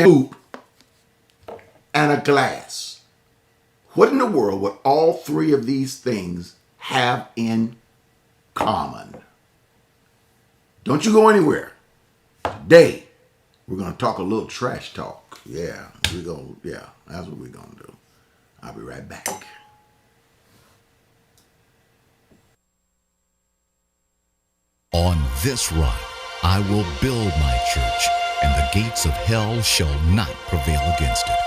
hoop, and a glass. What in the world would all three of these things have in common? Don't you go anywhere. Today, we're going to talk a little trash talk. Yeah, that's what we're going to do. I'll be right back. On this rock, I will build my church, and the gates of hell shall not prevail against it.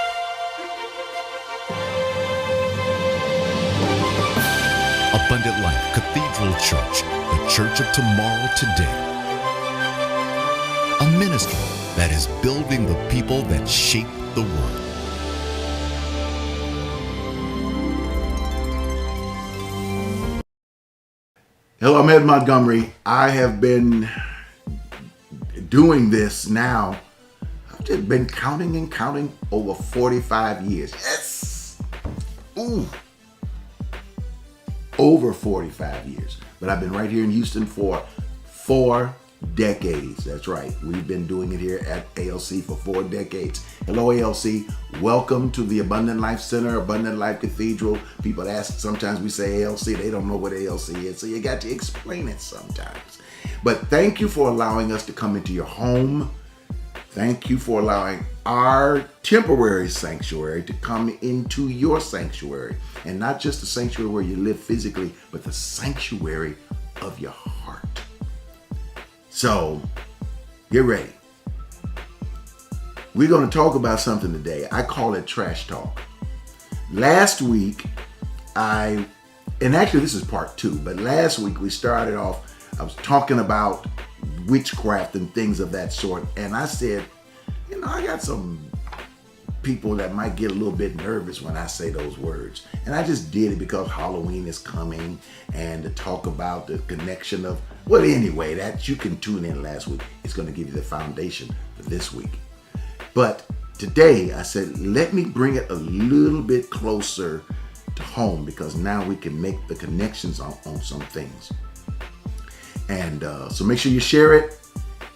Abundant Life Cathedral Church, the church of tomorrow today. A ministry that is building the people that shape the world. Hello, I'm Ed Montgomery. I have been doing this now. I've just been counting over 45 years. Yes! Ooh. Over 45 years. But I've been right here in Houston for 4 decades. That's right. We've been doing it here at ALC for 4 decades. Hello, ALC. Welcome to the Abundant Life Center, Abundant Life Cathedral. People ask, sometimes we say ALC. They don't know what ALC is, so you got to explain it sometimes. But thank you for allowing us to come into your home. Thank you for allowing our temporary sanctuary to come into your sanctuary. And not just the sanctuary where you live physically, but the sanctuary of your heart. So, get ready. We're going to talk about something today. I call it trash talk. Last week, and actually this is part 2, but last week we started off, I was talking about witchcraft and things of that sort. And I said, I got some people that might get a little bit nervous when I say those words. And I just did it because Halloween is coming and to talk about the connection of, well, anyway, that you can tune in last week. It's going to give you the foundation for this week. But today I said, let me bring it a little bit closer to home because now we can make the connections on some things. And so make sure you share it,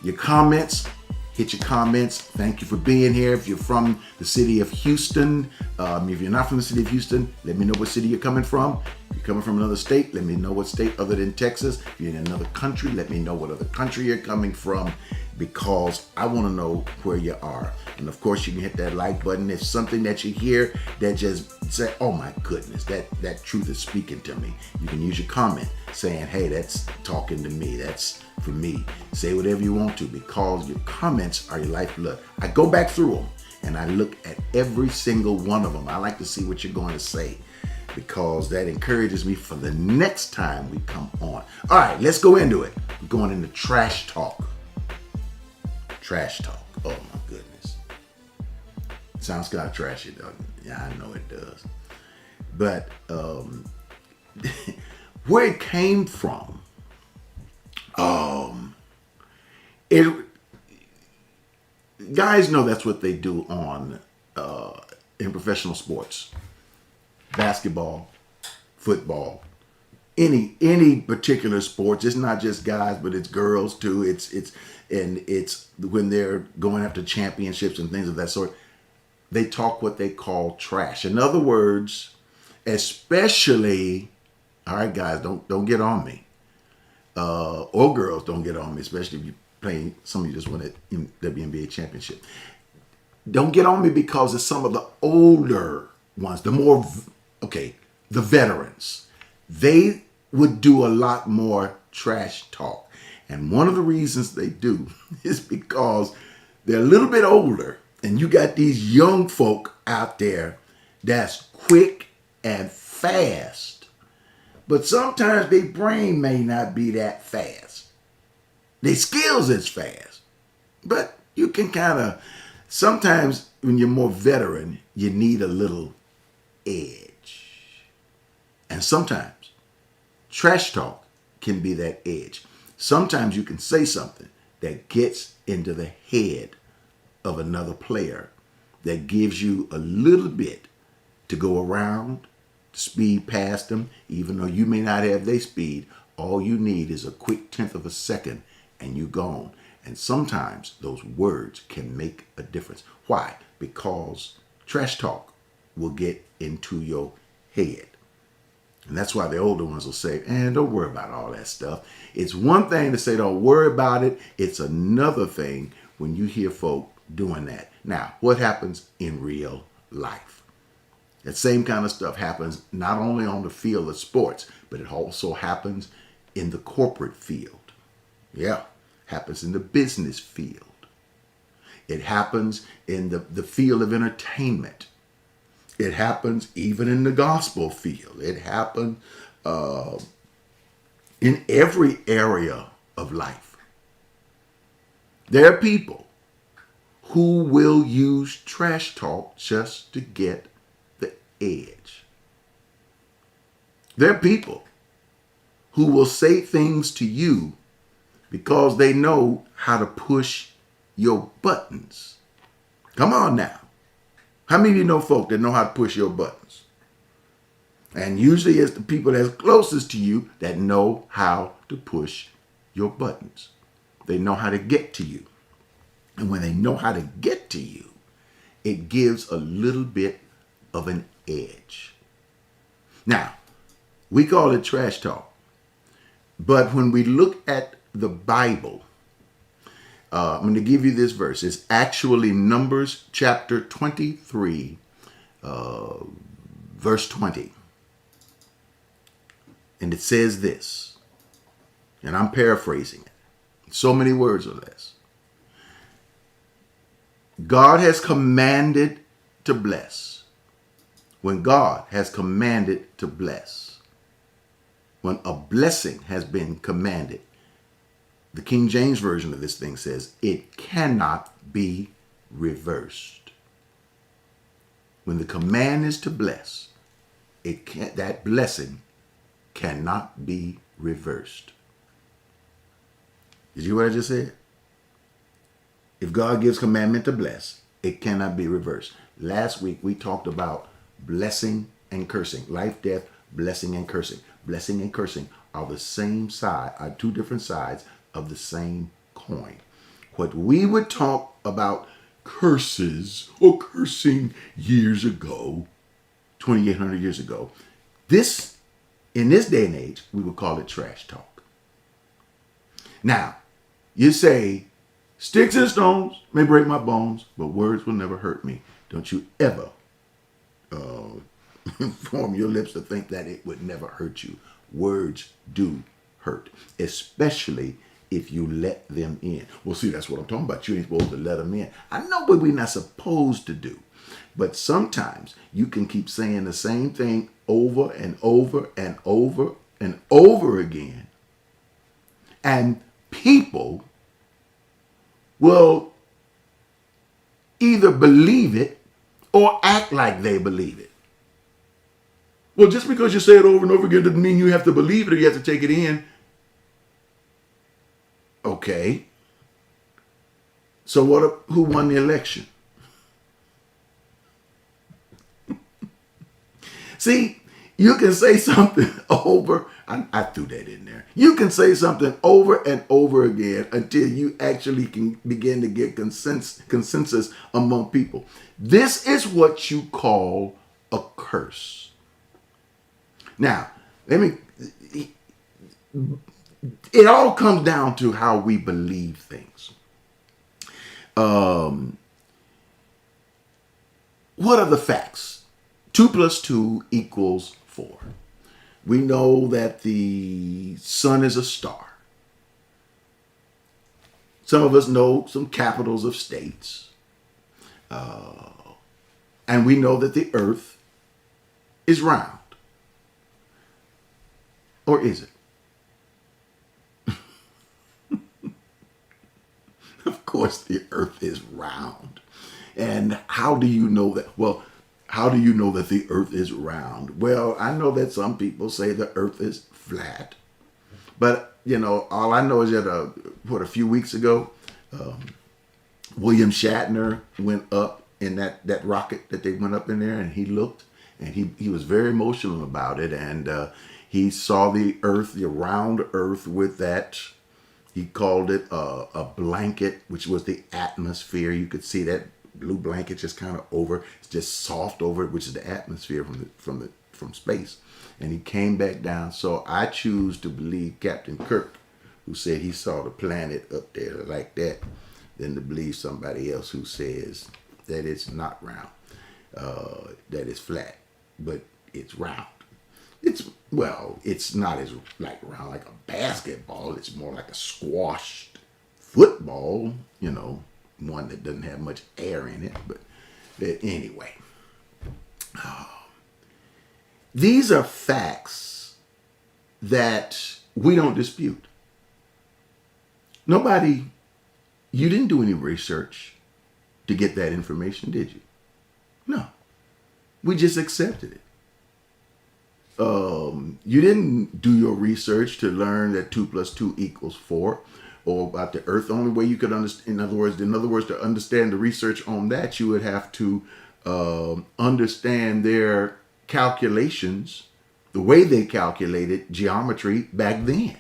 your comments. Hit your comments. Thank you for being here. If you're from the city of Houston, if you're not from the city of Houston, let me know what city you're coming from. If you're coming from another state, let me know what state other than Texas. If you're in another country, let me know what other country you're coming from because I want to know where you are. And of course, you can hit that like button. If something that you hear that just say, oh my goodness, that truth is speaking to me. You can use your comment saying, hey, that's talking to me. That's for me. Say whatever you want to because your comments are your lifeblood. I go back through them and I look at every single one of them. I like to see what you're going to say because that encourages me for the next time we come on. All right, let's go into it. We're going into trash talk. Trash talk. Oh my goodness. Sounds kind of trashy, doesn't it? Yeah, I know it does. But where it came from, guys know that's what they do on in professional sports, basketball, football, any particular sports. It's not just guys, but it's girls too. It's when they're going after championships and things of that sort. They talk what they call trash. In other words, especially, all right, guys, don't get on me. Or girls, don't get on me, especially if you're playing, some of you just won a WNBA championship. Don't get on me because it's some of the older ones, the veterans. They would do a lot more trash talk. And one of the reasons they do is because they're a little bit older and you got these young folk out there that's quick and fast. But sometimes their brain may not be that fast. Their skills is fast. But you can sometimes when you're more veteran, you need a little edge. And sometimes trash talk can be that edge. Sometimes you can say something that gets into the head of another player that gives you a little bit to go around, speed past them, even though you may not have their speed. All you need is a quick tenth of a second and you're gone. And sometimes those words can make a difference. Why? Because trash talk will get into your head. And that's why the older ones will say, don't worry about all that stuff. It's one thing to say, don't worry about it. It's another thing when you hear folk doing that. Now, what happens in real life? That same kind of stuff happens not only on the field of sports, but it also happens in the corporate field. Yeah, happens in the business field. It happens in the field of entertainment. It happens even in the gospel field. It happens in every area of life. There are people who will use trash talk just to get the edge. There are people who will say things to you because they know how to push your buttons. Come on now. How many of you know folk that know how to push your buttons? And usually it's the people that's closest to you that know how to push your buttons. They know how to get to you. And when they know how to get to you, it gives a little bit of an edge. Now, we call it trash talk. But when we look at the Bible, I'm going to give you this verse. It's actually Numbers chapter 23, verse 20. And it says this, and I'm paraphrasing it. So many words of this. God has commanded to bless. When God has commanded to bless, when a blessing has been commanded, the King James Version of this thing says, it cannot be reversed. When the command is to bless, that blessing cannot be reversed. Did you hear what I just said? If God gives commandment to bless, it cannot be reversed. Last week we talked about blessing and cursing. Life, death, blessing and cursing. Blessing and cursing are the same side, are two different sides of the same coin. What we would talk about curses or cursing years ago, 2,800 years ago, in this day and age, we would call it trash talk. Now, you say, sticks and stones may break my bones, but words will never hurt me. Don't you ever form your lips to think that it would never hurt you. Words do hurt, especially if you let them in. Well, see, that's what I'm talking about. You ain't supposed to let them in. I know what we're not supposed to do. But sometimes you can keep saying the same thing over and over and over and over again. And people will either believe it or act like they believe it. Well, just because you say it over and over again doesn't mean you have to believe it or you have to take it in. Okay. So who won the election? See, you can say something over, I threw that in there. You can say something over and over again until you actually can begin to get consensus among people. This is what you call a curse. Now, it all comes down to how we believe things. What are the facts? 2 + 2 = 4. We know that the sun is a star. Some of us know some capitals of states. And we know that the earth is round. Or is it? Of course, the earth is round. And how do you know that? Well, how do you know that the earth is round? Well, I know that some people say the earth is flat. But, all I know is that, a few weeks ago, William Shatner went up in that rocket that they went up in there, and he looked, and he was very emotional about it. And he saw the earth, the round earth with that He called it a blanket, which was the atmosphere. You could see that blue blanket just kind of over, it's just soft over it, which is the atmosphere from space. And he came back down. So I choose to believe Captain Kirk, who said he saw the planet up there like that, than to believe somebody else who says that it's not round, that it's flat, but it's round. It's not as like round like a basketball. It's more like a squashed football, one that doesn't have much air in it. But anyway, these are facts that we don't dispute. You didn't do any research to get that information, did you? No. We just accepted it. You didn't do your research to learn that 2 + 2 = 4, or about the Earth. The only way you could understand, in other words, to understand the research on that, you would have to understand their calculations, the way they calculated geometry back then.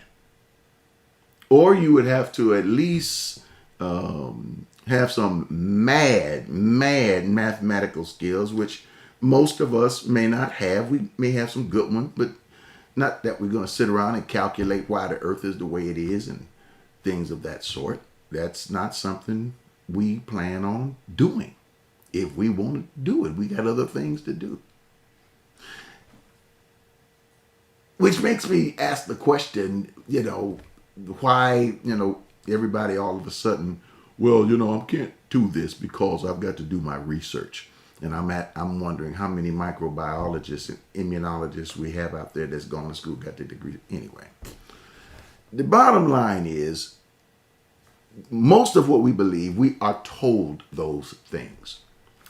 Or you would have to at least have some mad mathematical skills, which most of us may not have. We may have some good ones, but not that we're going to sit around and calculate why the Earth is the way it is and things of that sort. That's not something we plan on doing. If we want to do it, we got other things to do. Which makes me ask the question, why, everybody all of a sudden, I can't do this because I've got to do my research. And I'm wondering how many microbiologists and immunologists we have out there that's gone to school, got the degree. Anyway, the bottom line is, most of what we believe, we are told those things.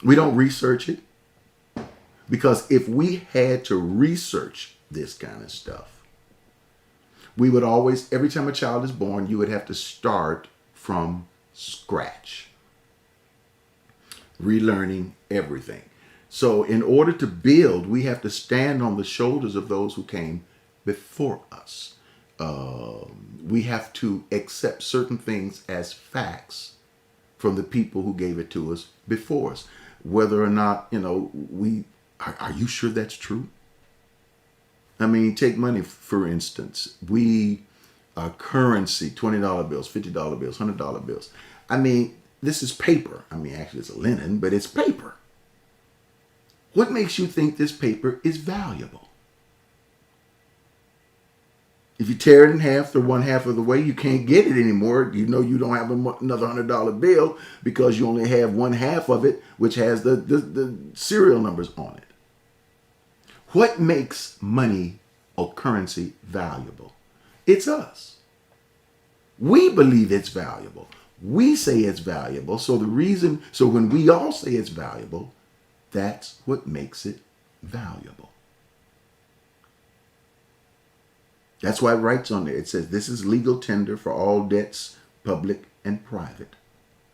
We don't research it, because if we had to research this kind of stuff, we would always, every time a child is born, you would have to start from scratch, relearning everything. So in order to build, we have to stand on the shoulders of those who came before us. We have to accept certain things as facts from the people who gave it to us before us. Whether or not, are you sure that's true? I mean, take money, for instance. Currency, $20 bills, $50 bills, $100 bills. I mean, this is paper. I mean, actually it's linen, but it's paper. What makes you think this paper is valuable? If you tear it in half, the one half of the way, you can't get it anymore. You don't have another $100 bill because you only have one half of it, which has the serial numbers on it. What makes money or currency valuable? It's us. We believe it's valuable. We say it's valuable. So when we all say it's valuable, that's what makes it valuable. That's why it writes on there. It says, this is legal tender for all debts, public and private.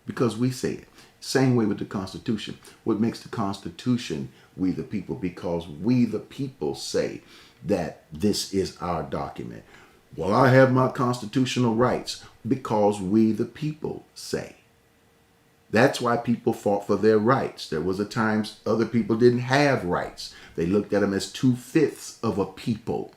Because we say it. Same way with the Constitution. What makes the Constitution we the people? Because we the people say that this is our document. Well, I have my constitutional rights because we the people say. That's why people fought for their rights. There was a time other people didn't have rights. They looked at them as 2/5 of a people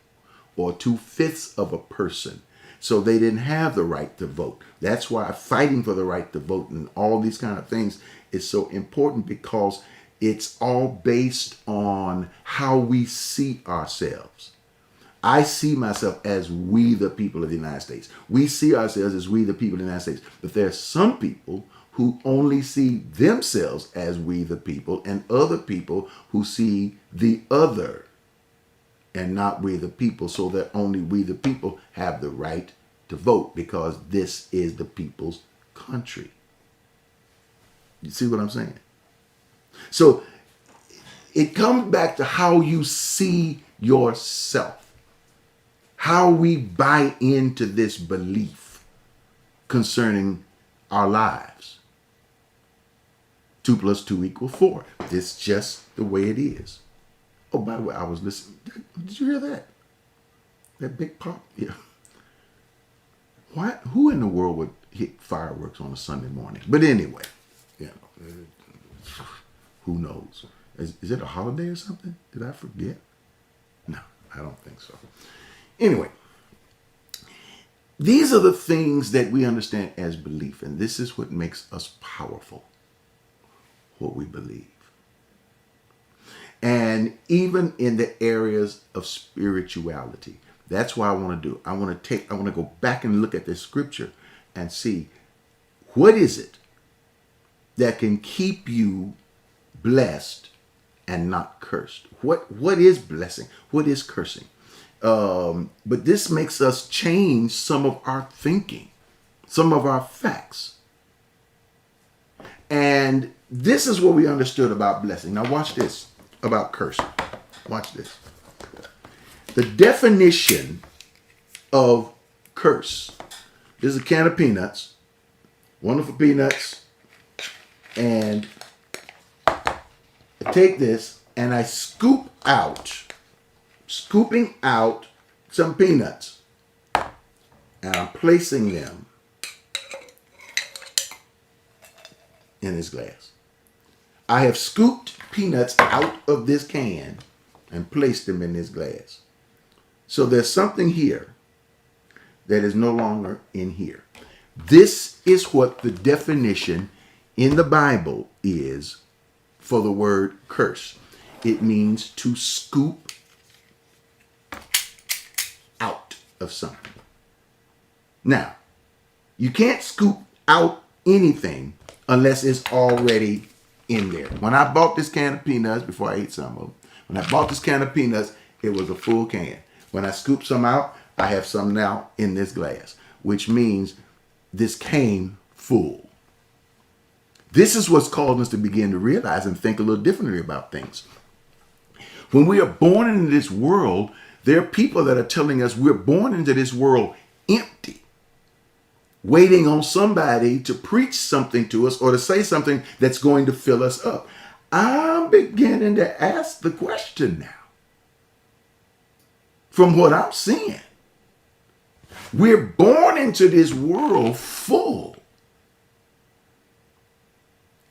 or 2/5 of a person. So they didn't have the right to vote. That's why fighting for the right to vote and all these kind of things is so important, because it's all based on how we see ourselves. I see myself as we the people of the United States. We see ourselves as we the people of the United States. But there are some people who only see themselves as we the people, and other people who see the other and not we the people, so that only we the people have the right to vote, because this is the people's country. You see what I'm saying? So it comes back to how you see yourself. How we buy into this belief concerning our lives. 2 + 2 = 4. It's just the way it is. Oh, by the way, I was listening. Did you hear that? That big pop? Yeah. What? Who in the world would hit fireworks on a Sunday morning? But anyway, you know, who knows? Is it a holiday or something? Did I forget? No, I don't think so. Anyway, these are the things that we understand as belief, and this is what makes us powerful, what we believe. And even in the areas of spirituality, that's what I want to do. I want to go back and look at this scripture and see what is it that can keep you blessed and not cursed. What is blessing? What is cursing? But this makes us change some of our thinking, some of our facts. And this is what we understood about blessing. Now watch this about cursing. Watch this. The definition of curse. This is a can of peanuts. Wonderful peanuts. And I take this and I scooping out some peanuts. And I'm placing them in this glass. I have scooped peanuts out of this can and placed them in this glass. So there's something here that is no longer in here. This is what the definition in the Bible is for the word curse. It means to scoop out of something. Now, you can't scoop out anything unless it's already in there. When I bought this can of peanuts, before I ate some of them, when I bought this can of peanuts, it was a full can. When I scooped some out, I have some now in this glass, which means this came full. This is what's caused us to begin to realize and think a little differently about things. When we are born into this world, there are people that are telling us we're born into this world empty, waiting on somebody to preach something to us or to say something that's going to fill us up. I'm beginning to ask the question now. From what I'm seeing, we're born into this world full.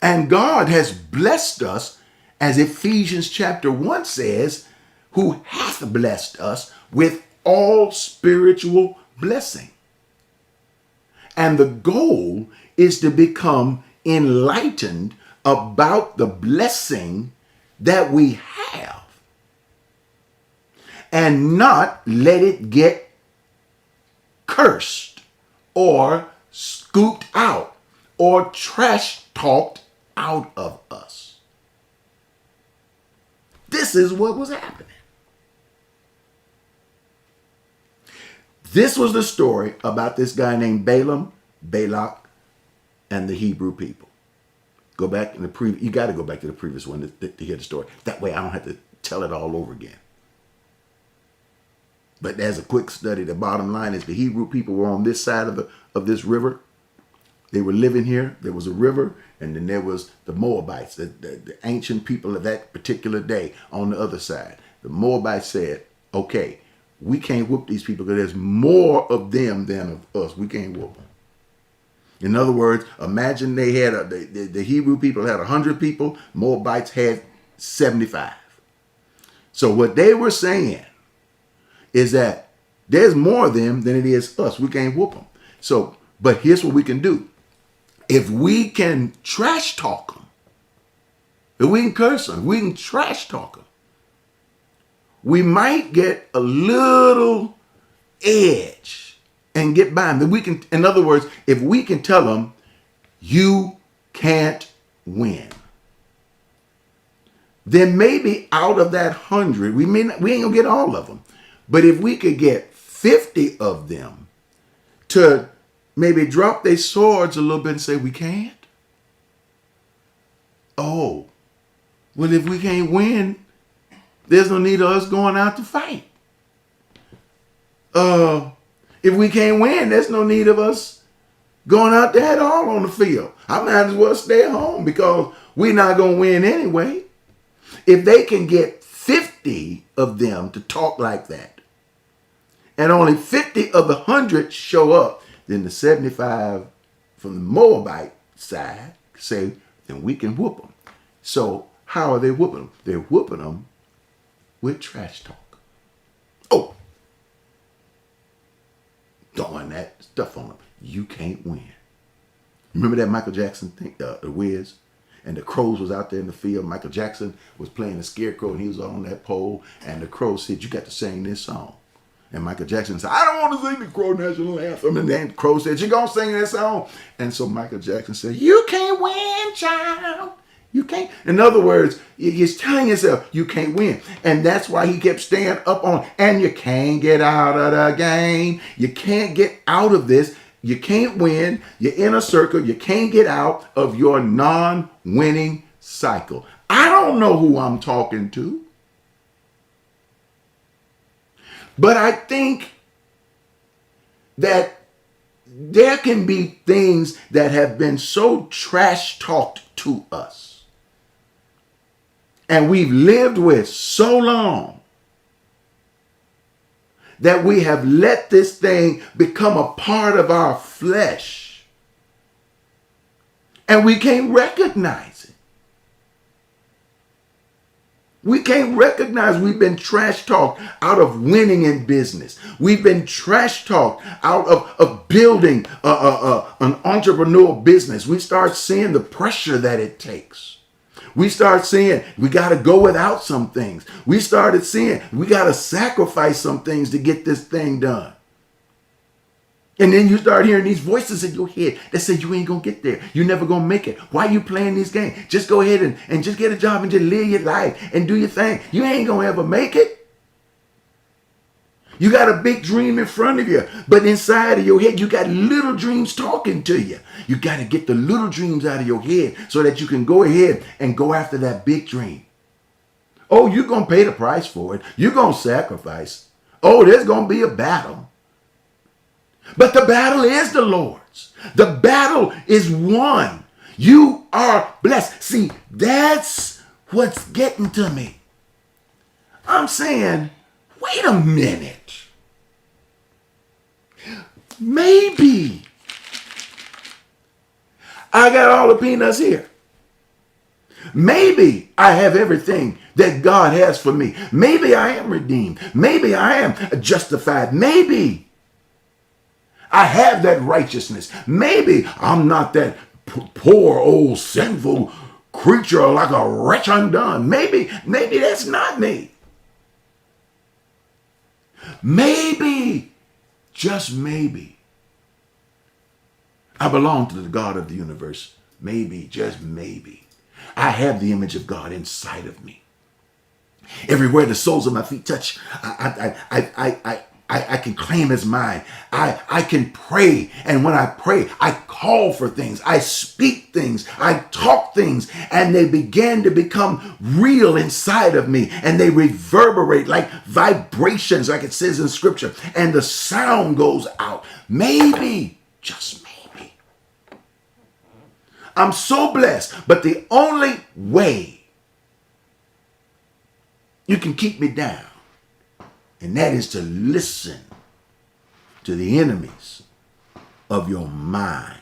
And God has blessed us, as Ephesians chapter 1 says, who hath blessed us with all spiritual blessing. And the goal is to become enlightened about the blessing that we have and not let it get cursed or scooped out or trash talked out of us. This is what was happening. This was the story about this guy named Balaam, Balak, and the Hebrew people. Go back in the previous, you got to go back to the previous one to hear the story. That way I don't have to tell it all over again. But as a quick study, the bottom line is the Hebrew people were on this side of this river. They were living here. There was a river, and then there was the Moabites, the ancient people of that particular day on the other side. The Moabites said, okay, we can't whoop these people because there's more of them than of us. We can't whoop them. In other words, imagine they had the Hebrew people had 100 people. Moabites had 75. So what they were saying is that there's more of them than it is us. We can't whoop them. So, but here's what we can do. If we can trash talk them, if we can curse them, we can trash talk them, we might get a little edge and get by them. We can, in other words, if we can tell them, you can't win, then maybe out of that 100, we ain't gonna get all of them. But if we could get 50 of them to maybe drop their swords a little bit and say, we can't. Oh, well, if we can't win, there's no need of us going out to fight. If we can't win, there's no need of us going out there at all on the field. I might as well stay home because we're not going to win anyway. If they can get 50 of them to talk like that, and only 50 of the 100 show up, then the 75 from the Moabite side say, then we can whoop them. So how are they whooping them? They're whooping them with trash talk. Oh, throwing that stuff on them. You can't win. Remember that Michael Jackson thing, The Wiz? And the crows was out there in the field. Michael Jackson was playing the scarecrow and he was on that pole. And the crow said, you got to sing this song. And Michael Jackson said, I don't want to sing the Crow National Anthem. And then the crow said, you going to sing that song? And so Michael Jackson said, you can't win, child. You can't. In other words, he's telling himself, you can't win. And that's why he kept staying up on, and you can't get out of the game. You can't get out of this. You can't win. You're in a circle. You can't get out of your non-winning cycle. I don't know who I'm talking to. But I think that there can be things that have been so trash talked to us and we've lived with so long that we have let this thing become a part of our flesh and we can't recognize it. We can't recognize we've been trash talked out of winning in business. We've been trash talked out of building an entrepreneurial business. We start seeing the pressure that it takes. We start seeing we got to go without some things. We started seeing we got to sacrifice some things to get this thing done. And then you start hearing these voices in your head that say you ain't going to get there. You're never going to make it. Why are you playing these games? Just go ahead and just get a job and just live your life and do your thing. You ain't going to ever make it. You got a big dream in front of you, but inside of your head, you got little dreams talking to you. You got to get the little dreams out of your head so that you can go ahead and go after that big dream. Oh, you're going to pay the price for it. You're going to sacrifice. Oh, there's going to be a battle. But the battle is the Lord's. The battle is won. You are blessed. See, that's what's getting to me. I'm saying, wait a minute. Maybe I got all the peanuts here. Maybe I have everything that God has for me. Maybe I am redeemed. Maybe I am justified. Maybe I have that righteousness. Maybe I'm not that poor old sinful creature like a wretch undone. Maybe that's not me. Maybe, just maybe, I belong to the God of the universe. Maybe, just maybe, I have the image of God inside of me. Everywhere the soles of my feet touch, I can claim as mine. I can pray. And when I pray, I call for things. I speak things. I talk things. And they begin to become real inside of me. And they reverberate like vibrations, like it says in scripture. And the sound goes out. Maybe, just maybe, I'm so blessed. But the only way you can keep me down, and that is to listen to the enemies of your mind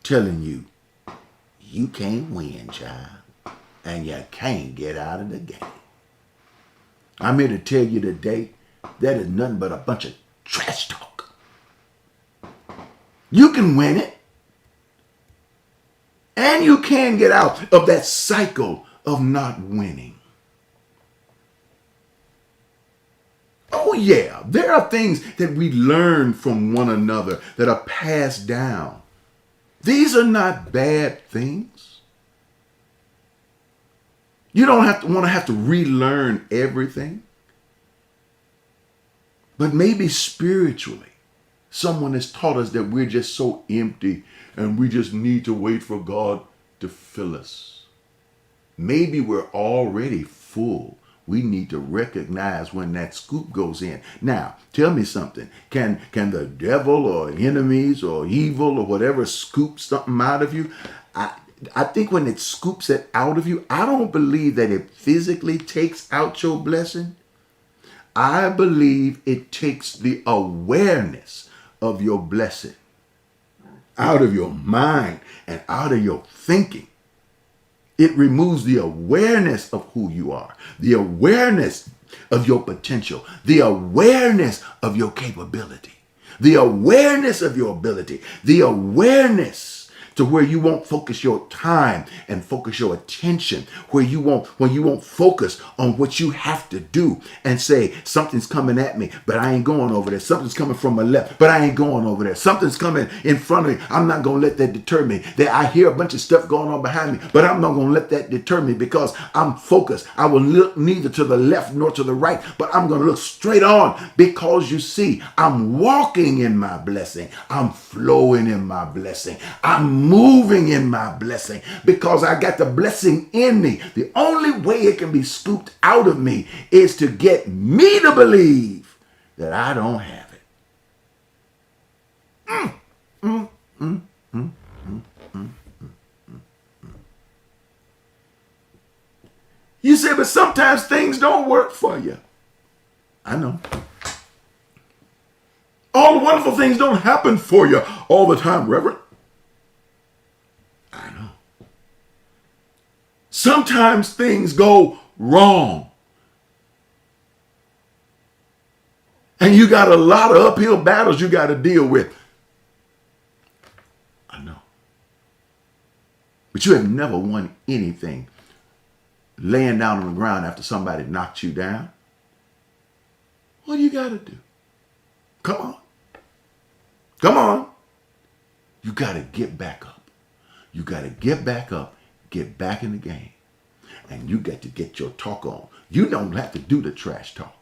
telling you, you can't win, child, and you can't get out of the game. I'm here to tell you today, that is nothing but a bunch of trash talk. You can win it, and you can get out of that cycle of not winning. Oh yeah, there are things that we learn from one another that are passed down. These are not bad things. You don't have to relearn everything. But maybe spiritually, someone has taught us that we're just so empty and we just need to wait for God to fill us. Maybe we're already full. We need to recognize when that scoop goes in. Now, tell me something. Can the devil or enemies or evil or whatever scoop something out of you? I think when it scoops it out of you, I don't believe that it physically takes out your blessing. I believe it takes the awareness of your blessing, out of your mind, and out of your thinking. It removes the awareness of who you are, the awareness of your potential, the awareness of your capability, the awareness of your ability, the awareness to where you won't focus your time and focus your attention, where you won't focus on what you have to do and say, something's coming at me, but I ain't going over there. Something's coming from my left, but I ain't going over there. Something's coming in front of me. I'm not going to let that deter me. That I hear a bunch of stuff going on behind me, but I'm not going to let that deter me because I'm focused. I will look neither to the left nor to the right, but I'm going to look straight on because you see, I'm walking in my blessing. I'm flowing in my blessing. I'm moving in my blessing because I got the blessing in me. The only way it can be scooped out of me is to get me to believe that I don't have it. You say, but sometimes things don't work for you. I know. All the wonderful things don't happen for you all the time, Reverend. I know. Sometimes things go wrong. And you got a lot of uphill battles you got to deal with. I know. But you have never won anything laying down on the ground after somebody knocked you down. What do you got to do? Come on. Come on. You got to get back up. You got to get back up, get back in the game. And you got to get your talk on. You don't have to do the trash talk.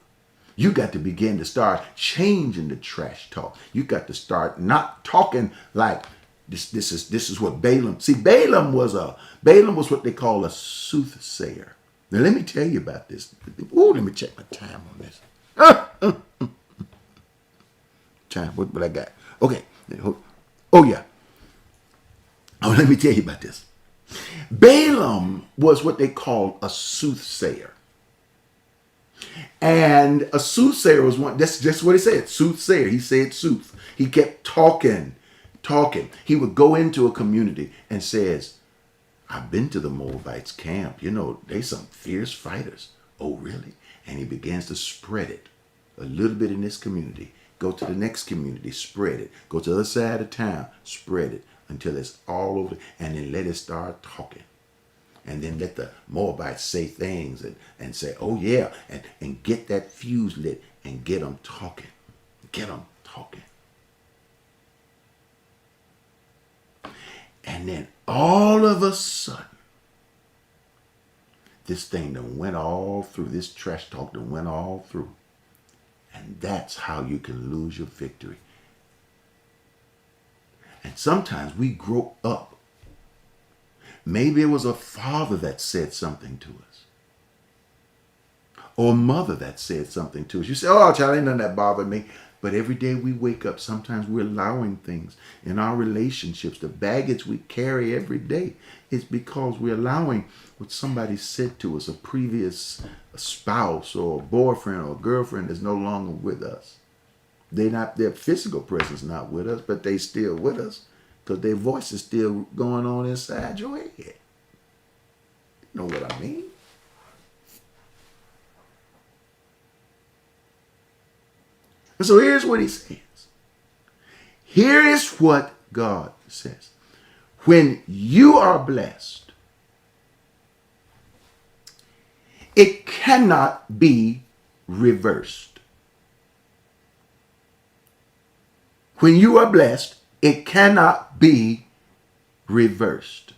You got to begin to start changing the trash talk. You got to start not talking like this is what Balaam. See, Balaam was what they call a soothsayer. Now let me tell you about this. Ooh, let me check my time on this. Time, what I got? Okay. Oh yeah. Oh, let me tell you about this. Balaam was what they called a soothsayer. And a soothsayer was one, that's just what he said, soothsayer. He said sooth. He kept talking. He would go into a community and says, I've been to the Moabites camp. You know, they some fierce fighters. Oh, really? And he begins to spread it a little bit in this community. Go to the next community, spread it. Go to the other side of town, spread it until it's all over. And then let it start talking. And then let the Moabites say things and say, oh yeah, and get that fuse lit and get them talking. Get them talking. And then all of a sudden, this thing done went all through. This trash talk done went all through. And that's how you can lose your victory. And sometimes we grow up. Maybe it was a father that said something to us. Or a mother that said something to us. You say, oh, child, ain't nothing that bothered me. But every day we wake up, sometimes we're allowing things in our relationships. The baggage we carry every day is because we're allowing what somebody said to us, a previous spouse or a boyfriend or a girlfriend that's no longer with us. Their physical presence not with us, but they still with us because their voice is still going on inside your head. You know what I mean? And so here's what he says. Here is what God says. When you are blessed, it cannot be reversed. When you are blessed, it cannot be reversed.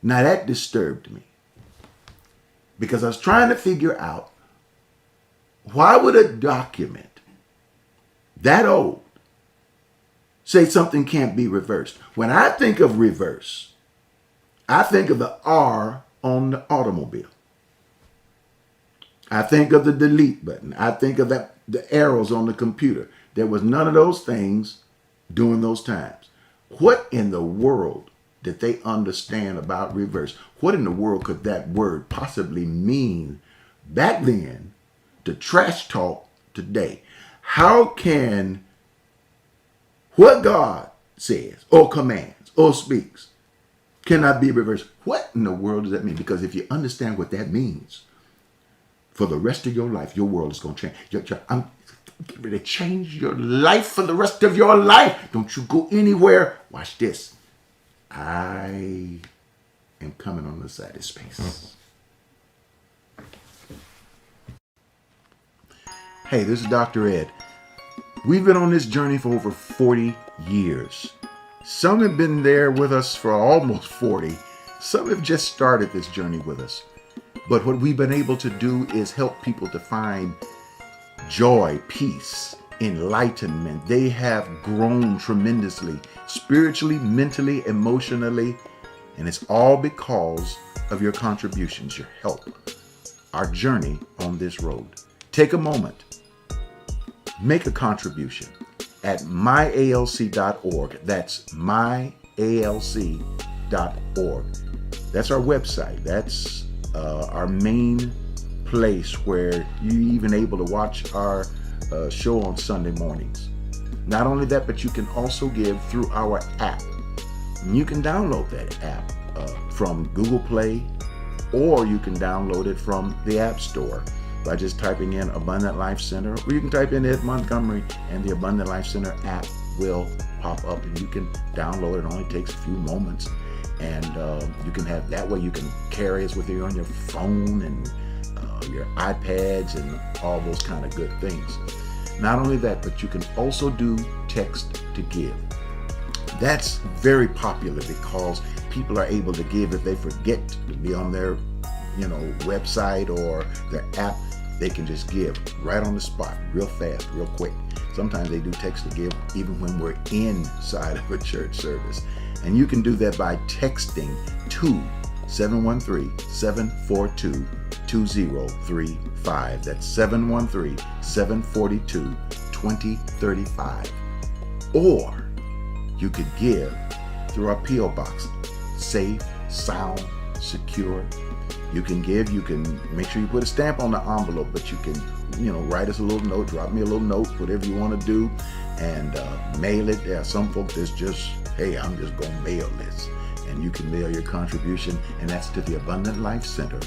Now that disturbed me because I was trying to figure out, why would a document that old say something can't be reversed? When I think of reverse, I think of the R on the automobile. I think of the delete button. I think of the arrows on the computer. There was none of those things during those times. What in the world did they understand about reverse? What in the world could that word possibly mean back then to trash talk today? How can What God says or commands or speaks cannot be reversed. What in the world does that mean? Because if you understand what that means, for the rest of your life, your world is going to change. I'm getting ready to change your life for the rest of your life. Don't you go anywhere. Watch this. I am coming on the side of space. Hey, this is Dr. Ed. We've been on this journey for over 40 years. Some have been there with us for almost 40. Some have just started this journey with us. But what we've been able to do is help people to find joy, peace, enlightenment. They have grown tremendously, spiritually, mentally, emotionally, and it's all because of your contributions, your help, our journey on this road. Take a moment, make a contribution at myalc.org. That's myalc.org. That's our website. That's our main place where you're even able to watch our show on Sunday mornings. Not only that, but you can also give through our app. And you can download that app from Google Play, or you can download it from the App Store by just typing in Abundant Life Center, or you can type in Ed Montgomery and the Abundant Life Center app will pop up and you can download it. It only takes a few moments, and you can have that way. You can carry it with you on your phone and your iPads and all those kind of good things. Not only that, but you can also do text to give. That's very popular because people are able to give if they forget to be on their website or their app. They can just give right on the spot, real fast, real quick. Sometimes they do text to give even when we're inside of a church service. And you can do that by texting to 713-742-2035. That's 713-742-2035. Or you could give through our P.O. Box. Safe, sound, secure. You can give, you can make sure you put a stamp on the envelope, but you can, write us a little note, drop me a little note, whatever you want to do, and mail it. There are some folks that's just, hey, I'm just going to mail this. And you can mail your contribution, and that's to the Abundant Life Center,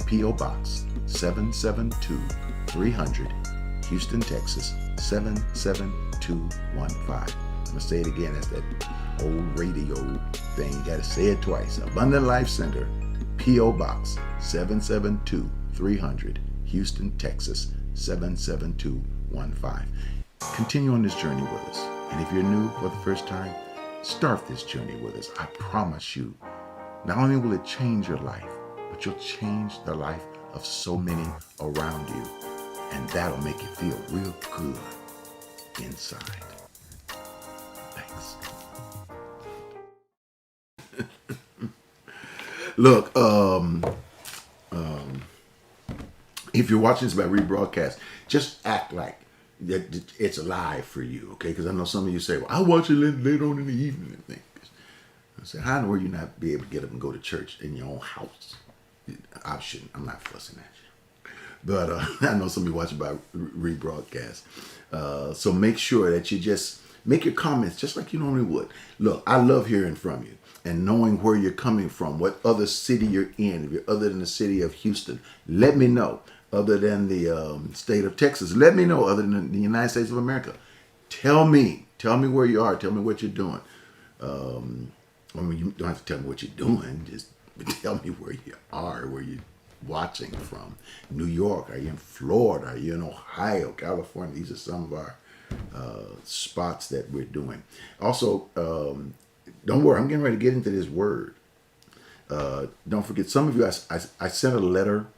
P.O. Box 772-300, Houston, Texas, 77215. I'm going to say it again. That's that old radio thing. You got to say it twice. Abundant Life Center, P.O. Box 772-300, Houston, Texas, 77215. Continue on this journey with us. And if you're new for the first time, start this journey with us. I promise you, not only will it change your life, but you'll change the life of so many around you. And that'll make you feel real good inside. Thanks. Look, if you're watching this by rebroadcast, just act like it's live for you, okay? Because I know some of you say, well, I watch it late on in the evening and things. I say, how in the world you not be able to get up and go to church in your own house? I shouldn't. I'm not fussing at you. But I know some of you watching by rebroadcast. So make sure that you just make your comments just like you normally would. Look, I love hearing from you and knowing where you're coming from, what other city you're in. If you're other than the city of Houston, let me know. Other than the state of Texas, let me know. Other than the United States of America, tell me where you are. Tell me what you're doing. I mean, you don't have to tell me what you're doing. Just tell me where you are, where you're watching from. New York? Are you in Florida? Are you in Ohio, California? These are some of our spots that we're doing. Also, don't worry. I'm getting ready to get into this word. Don't forget, some of you, I sent a letter.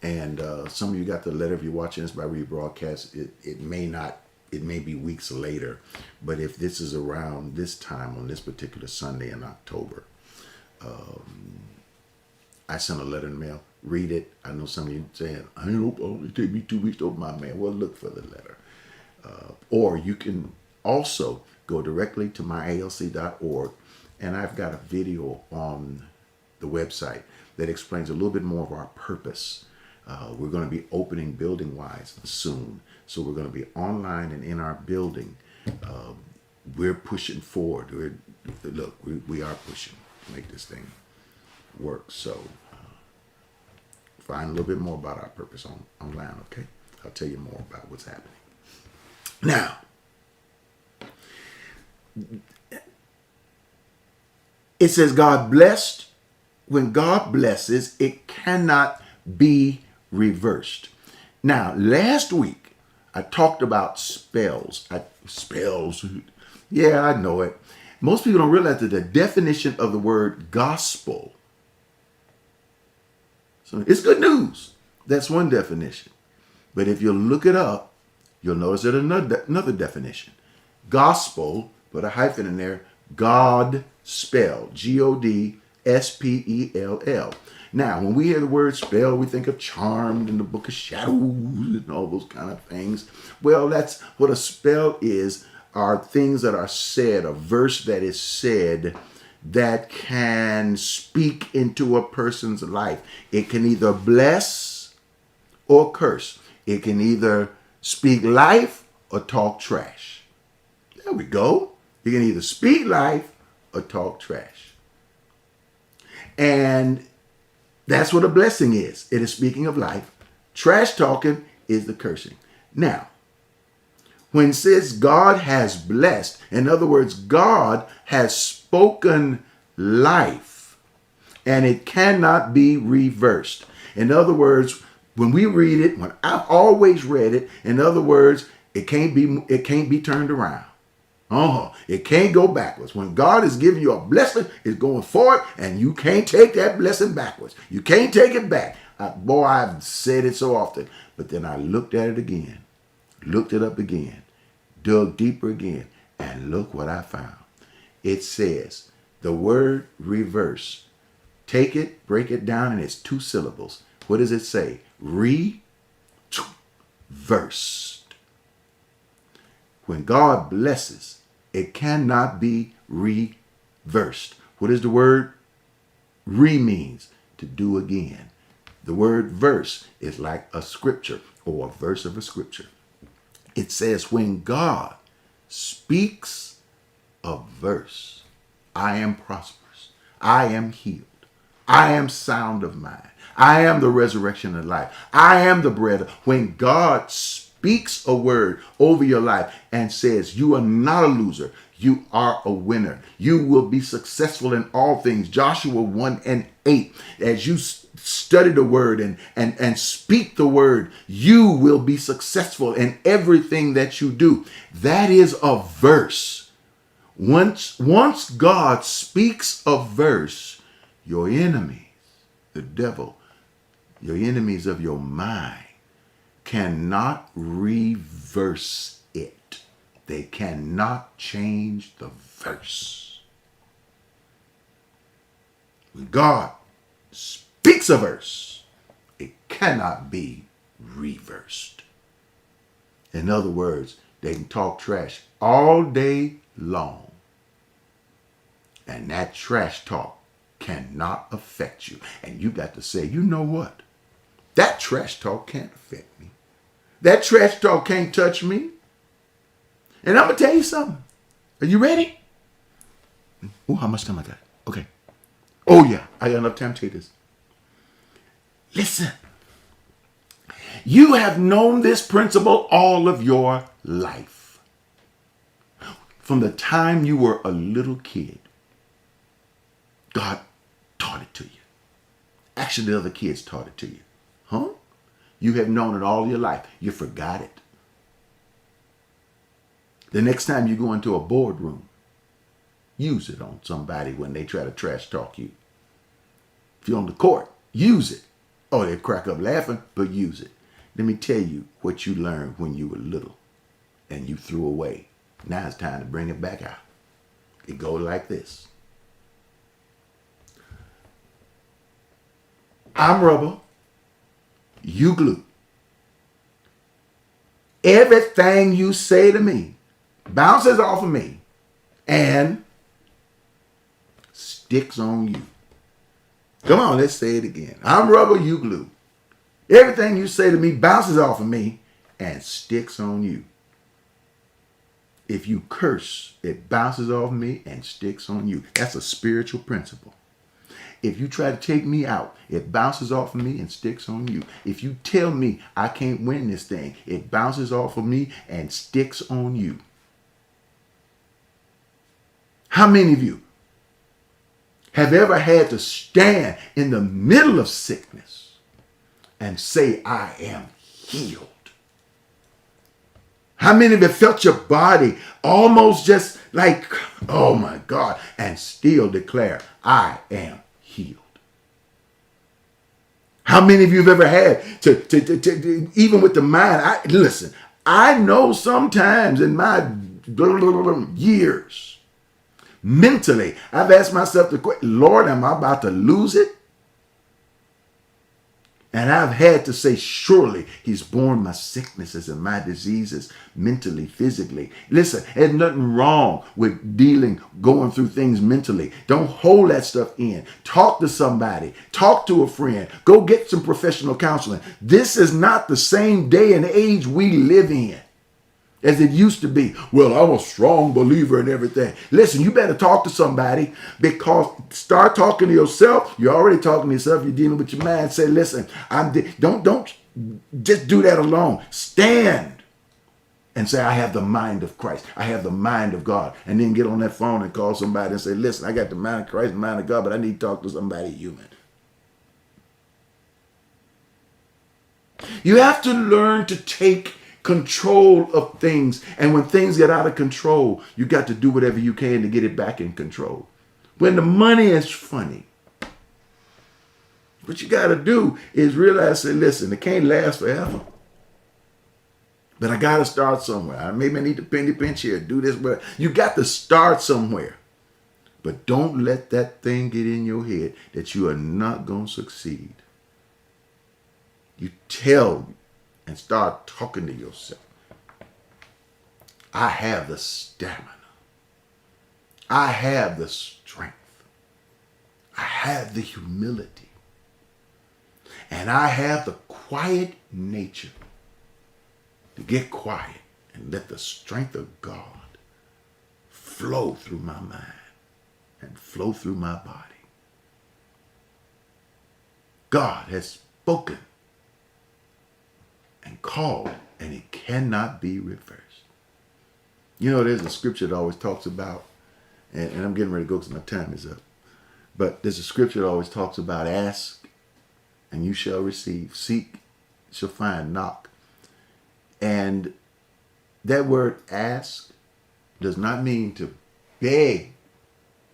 And some of you got the letter. If you're watching this by rebroadcast, it may be weeks later. But if this is around this time on this particular Sunday in October, I sent a letter in the mail. Read it. I know some of you saying, I hope it take me 2 weeks to open my mail. Well, look for the letter. Or you can also go directly to myalc.org. And I've got a video on the website that explains a little bit more of our purpose. We're going to be opening building-wise soon. So we're going to be online and in our building we're pushing forward. We are pushing to make this thing work. So find a little bit more about our purpose online, okay? I'll tell you more about what's happening. Now, it says God blessed. When God blesses, it cannot be reversed. Now, last week, I talked about spells. Spells. Yeah, I know it. Most people don't realize that the definition of the word gospel. So it's good news. That's one definition. But if you look it up, you'll notice there's another definition. Gospel, put a hyphen in there, God spell, Godspell. Now, when we hear the word spell, we think of Charmed and the Book of Shadows and all those kind of things. Well, that's what a spell is, are things that are said, a verse that is said that can speak into a person's life. It can either bless or curse. It can either speak life or talk trash. There we go. You can either speak life or talk trash. And that's what a blessing is. It is speaking of life. Trash talking is the cursing. Now, when it says God has blessed, in other words, God has spoken life, and it cannot be reversed. In other words, when we read it, when I've always read it, in other words, it can't be turned around. It can't go backwards. When God is giving you a blessing, it's going forward, and you can't take that blessing backwards. You can't take it back. Boy, I've said it so often. But then I looked at it again, looked it up again, dug deeper again, and look what I found. It says the word reverse. Take it, break it down, and it's 2 syllables. What does it say? Reversed. When God blesses, it cannot be reversed. What does the word re means? To do again. The word verse is like a scripture or a verse of a scripture. It says when God speaks a verse, I am prosperous. I am healed. I am sound of mind. I am the resurrection of life. I am the bread. When God speaks a word over your life and says, you are not a loser, you are a winner. You will be successful in all things. Joshua 1:8. As you study the word and speak the word, you will be successful in everything that you do. That is a verse. Once God speaks a verse, your enemies, the devil, your enemies of your mind, cannot reverse it. They cannot change the verse. When God speaks a verse, it cannot be reversed. In other words, they can talk trash all day long, and that trash talk cannot affect you. And you got to say, you know what? That trash talk can't affect me. That trash talk can't touch me. And I'm going to tell you something. Are you ready? Oh, how much time I got? Okay. Oh, yeah. I got enough time to take this. Listen. You have known this principle all of your life. From the time you were a little kid, God taught it to you. Actually, the other kids taught it to you. Huh? You have known it all your life. You forgot it. The next time you go into a boardroom, use it on somebody when they try to trash talk you. If you're on the court, use it. Oh, they crack up laughing, but use it. Let me tell you what you learned when you were little and you threw away. Now it's time to bring it back out. It goes like this. I'm rubber, you glue. Everything you say to me bounces off of me and sticks on you. Come on, let's say it again. I'm rubber, you glue. Everything you say to me bounces off of me and sticks on you. if you curse, it bounces off me and sticks on you. That's a spiritual principle. If you try to take me out, it bounces off of me and sticks on you. If you tell me I can't win this thing, it bounces off of me and sticks on you. How many of you have ever had to stand in the middle of sickness and say, I am healed? How many of you felt your body almost just like, oh my God, and still declare, I am healed? How many of you have ever had to even with the mind, listen, I know sometimes in my years, mentally, I've asked myself the question, Lord, am I about to lose it? And I've had to say, surely he's borne my sicknesses and my diseases mentally, physically. Listen, there's nothing wrong with going through things mentally. Don't hold that stuff in. Talk to somebody. Talk to a friend. Go get some professional counseling. This is not the same day and age we live in as it used to be. Well, I'm a strong believer in everything. Listen, you better talk to somebody, because start talking to yourself. You're already talking to yourself. You're dealing with your mind. Say, listen, don't just do that alone. Stand and say, I have the mind of Christ. I have the mind of God. And then get on that phone and call somebody and say, listen, I got the mind of Christ, the mind of God, but I need to talk to somebody human. You have to learn to take control of things. And when things get out of control, you got to do whatever you can to get it back in control. When the money is funny, what you got to do is realize, say, listen, it can't last forever. But I got to start somewhere. Maybe I need to penny pinch here, do this, but you got to start somewhere. But don't let that thing get in your head that you are not going to succeed. You tell and start talking to yourself. I have the stamina. I have the strength. I have the humility. And I have the quiet nature to get quiet and let the strength of God flow through my mind and flow through my body. God has spoken and called, and it cannot be reversed. You know, there's a scripture that always talks about, and I'm getting ready to go because my time is up, but there's a scripture that always talks about ask and you shall receive, seek, shall find, knock. And that word ask does not mean to beg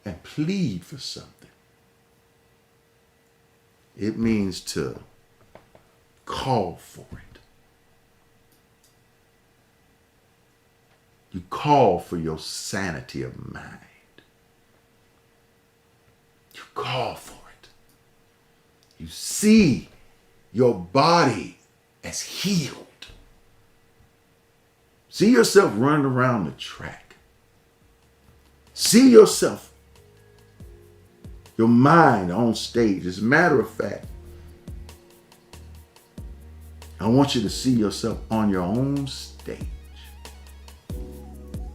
and plead for something. It means to call for it. You call for your sanity of mind. You call for it. You see your body as healed. See yourself running around the track. See yourself, your mind on stage. As a matter of fact, I want you to see yourself on your own stage.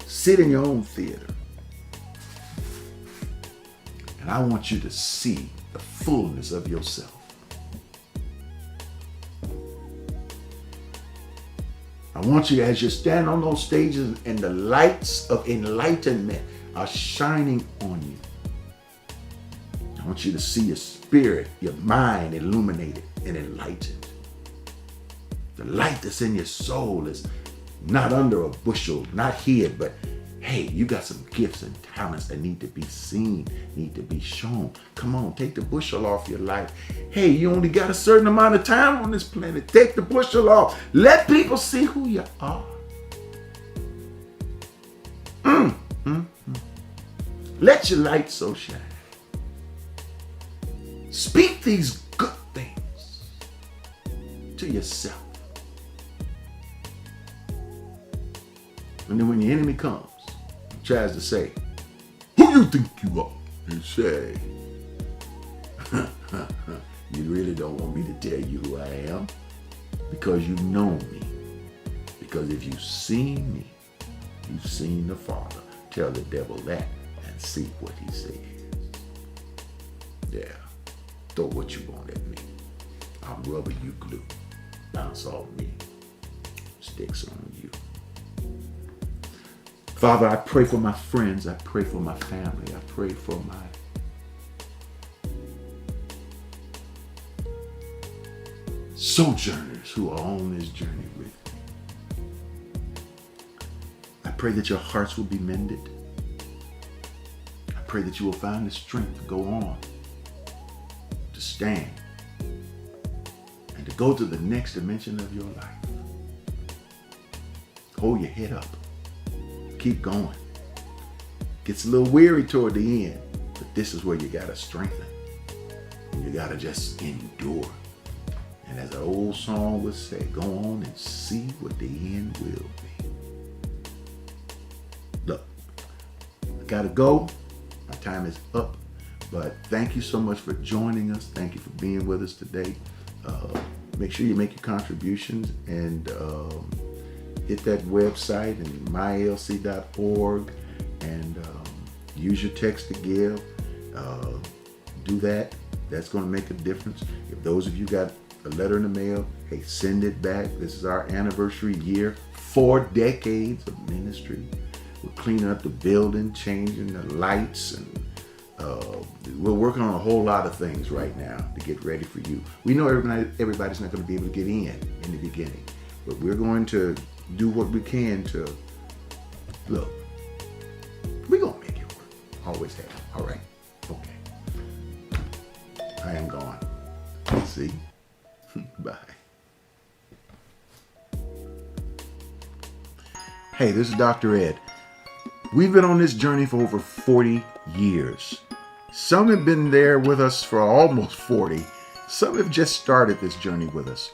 Sit in your own theater. And I want you to see the fullness of yourself. I want you, as you stand on those stages and the lights of enlightenment are shining on you, I want you to see your spirit, your mind illuminated and enlightened. The light that's in your soul is not under a bushel, not hid, but hey, you got some gifts and talents that need to be seen, need to be shown. Come on, take the bushel off your life. Hey, you only got a certain amount of time on this planet. Take the bushel off. Let people see who you are. Let your light so shine. Speak these good things to yourself. And then when your enemy comes, tries to say, who you think you are? You say, you really don't want me to tell you who I am, because you know me. Because if you've seen me, you've seen the Father. Tell the devil that and see what he says. Yeah. Throw what you want at me. I'll rubber you glue. Bounce off me. Sticks on you. Father, I pray for my friends. I pray for my family. I pray for my sojourners who are on this journey with me. I pray that your hearts will be mended. I pray that you will find the strength to go on, to stand, and to go to the next dimension of your life. Hold your head up. Keep going. Gets a little weary toward the end, but this is where you got to strengthen. And you got to just endure. And as an old song would say, go on and see what the end will be. Look, I got to go. My time is up. But thank you so much for joining us. Thank you for being with us today. Make sure you make your contributions and hit that website and myalc.org and use your text to give. Do that. That's going to make a difference. If those of you got a letter in the mail, hey, send it back. This is our anniversary year, 4 decades of ministry. We're cleaning up the building, changing the lights, and we're working on a whole lot of things right now to get ready for you. We know everybody's not going to be able to get in the beginning, but we're going to do what we can to, look, we're going to make it work. Always have. All right? Okay. I am gone. See? Bye. Hey, this is Dr. Ed. We've been on this journey for over 40 years. Some have been there with us for almost 40. Some have just started this journey with us.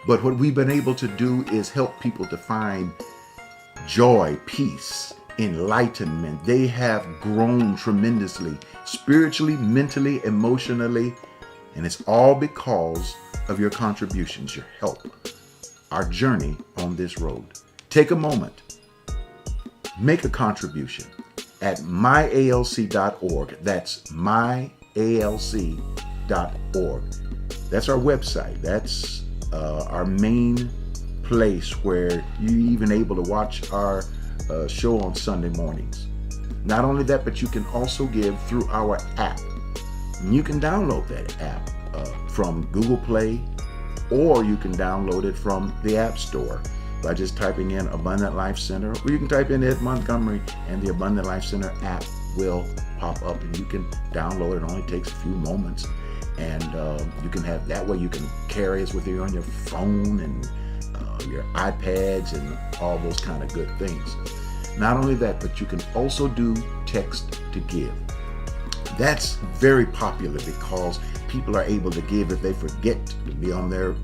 But what we've been able to do is help people to find joy, peace, enlightenment. They have grown tremendously, spiritually, mentally, emotionally, and it's all because of your contributions, your help, our journey on this road. Take a moment, make a contribution at myalc.org. That's myalc.org. That's our website. That's our main place where you're even able to watch our show on Sunday mornings. Not only that, but you can also give through our app. And you can download that app from Google Play, or you can download it from the App Store by just typing in Abundant Life Center, or you can type in Ed Montgomery and the Abundant Life Center app will pop up and you can download it. It only takes a few moments, and you can have that way. You can carry us with you on your phone and your iPads and all those kind of good things. Not only that, but you can also do text to give. That's very popular because people are able to give if they forget to be on their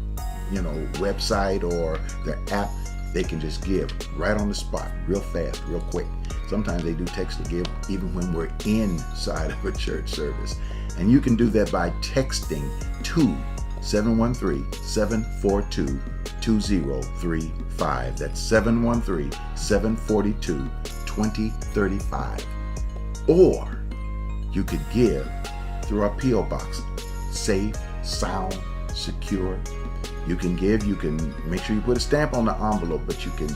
website or their app. They can just give right on the spot, real fast, real quick. Sometimes they do text to give even when we're inside of a church service. And you can do that by texting to 713-742-2035. That's 713-742-2035. Or you could give through our P.O. Box. Safe, sound, secure. You can give, you can make sure you put a stamp on the envelope, but you can,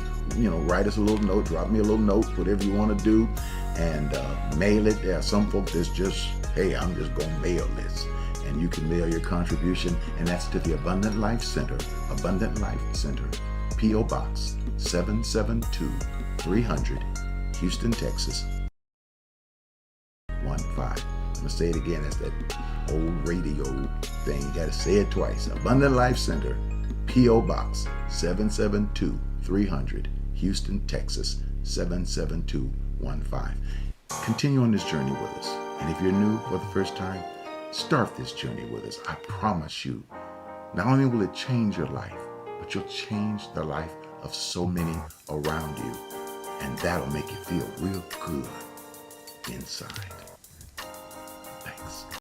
write us a little note, drop me a little note, whatever you want to do, and mail it. There are some folks that's just, hey, I'm just going to mail this. And you can mail your contribution, and that's to the Abundant Life Center, P.O. Box 772-300, Houston, Texas, 15. I'm going to say it again. That's that old radio thing. You got to say it twice. Abundant Life Center, P.O. Box 772-300, Houston, Texas, 77215. Continue on this journey with us. And if you're new for the first time, start this journey with us. I promise you, not only will it change your life, but you'll change the life of so many around you. And that'll make you feel real good inside.